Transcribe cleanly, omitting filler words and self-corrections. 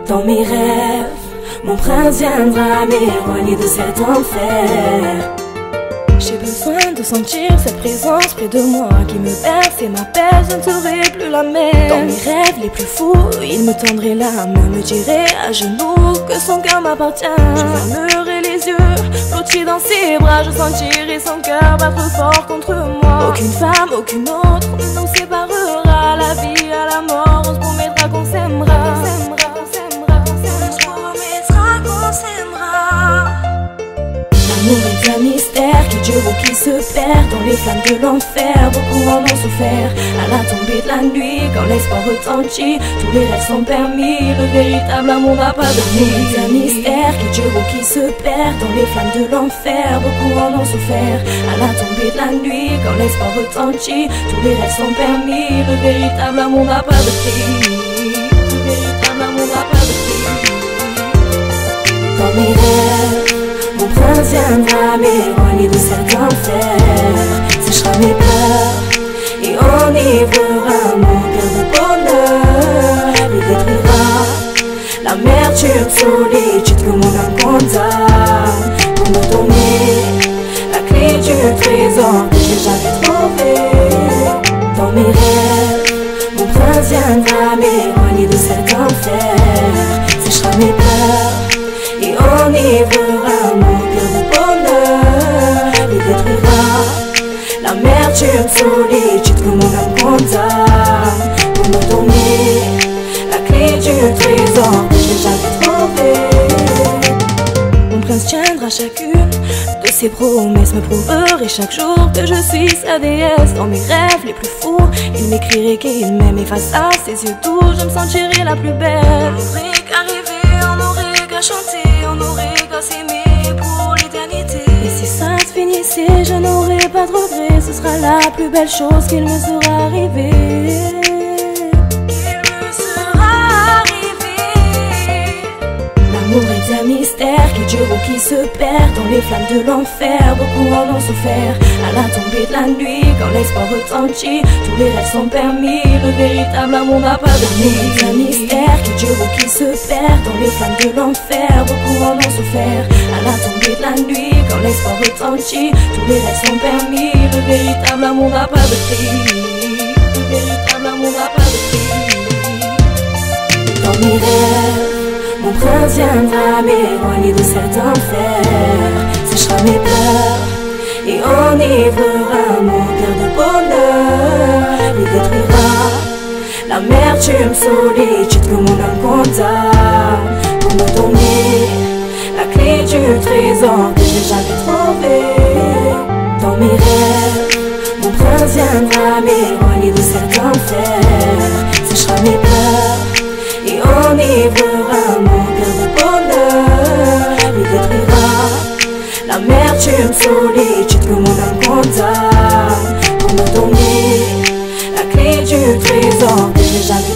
Dans mes rêves, mon prince viendra m'éloigner de cet enfer. J'ai besoin de sentir cette présence près de moi qui me berce et m'appelle, je ne serai plus la même. Dans mes rêves les plus fous, il me tendrait la main, me dirait à genoux que son cœur m'appartient. Je fermerai les yeux, blotti dans ses bras, je sentirai son cœur battre fort contre moi. Aucune femme, aucune autre ne nous séparera, la vie à la mort, on se promettra qu'on s'aimera. L'amour est un mystère qui dure ou qui se perd dans les flammes de l'enfer. Beaucoup en ont souffert à la tombée de la nuit. Quand l'espoir retentit, tous les rêves sont permis. Le véritable amour n'a pas de prix. L'amour est un mystère qui dure ou qui se perd dans les flammes de l'enfer. Beaucoup en ont souffert à la tombée de la nuit. Quand l'espoir retentit, tous les rêves sont permis. Le véritable amour n'a pas de prix. Le véritable amour n'a pas de prix. Dans mes rêves, mon prince viendra m'éloigner de cet enfer. Séchera mes pleurs et enivrera mon cœur de bonheur. Il détruira l'amertume, solitude que mon âme condamne, pour me donner la clé du trésor que j'ai jamais trouvé. Dans mes rêves, mon prince viendra m'éloigner de cet enfer. Séchera mes pleurs et enivrera mon cœur de bonheur. Il détruira l'amertume, solitude que mon âme condamne, pour me donner la clé du trésor que j'ai jamais trouvé. Mon prince tiendra chacune de ses promesses, me prouverait chaque jour que je suis sa déesse. Dans mes rêves les plus fous, il m'écrirait qu'il m'aime et face à ses yeux doux, je me sentirais la plus belle. On n'aurait qu'à rêver, on n'aurait qu'à chanter, on n'aurait qu'à s'aimer pour l'éternité. Et si ça se finissait, je n'aurais pas de regrets, ce sera la plus belle chose qu'il me sera arrivé. L'amour est un mystère qui dure ou qui se perd dans les flammes de l'enfer. Beaucoup en ont souffert à la tombée de la nuit. Quand l'espoir retentit, tous les rêves sont permis. Le véritable amour n'a pas de prix. C'est un mystère qui dure ou qui se perd dans les flammes de l'enfer. Beaucoup en ont souffert à la tombée de la nuit. Quand l'espoir retentit, tous les rêves sont permis. Le véritable amour n'a pas de prix. Le véritable amour n'a pas de prix. Dans mes rêves, mon prince viendra m'éloigner de cet enfer. Séchera mes pleurs et enivrera mon cœur de bonheur. Il détruira l'amertume, solitude que mon âme condamne, pour me donner la clé du trésor que j'ai jamais trouvé. Dans mes rêves, mon prince viendra m'éloigner de cet enfer. Séchera mes pleurs et enivrera mon cœur de bonheur. Il détruira l'amertume, solitude que mon âme condamne, pour me donner la clé du trésor que j'ai jamais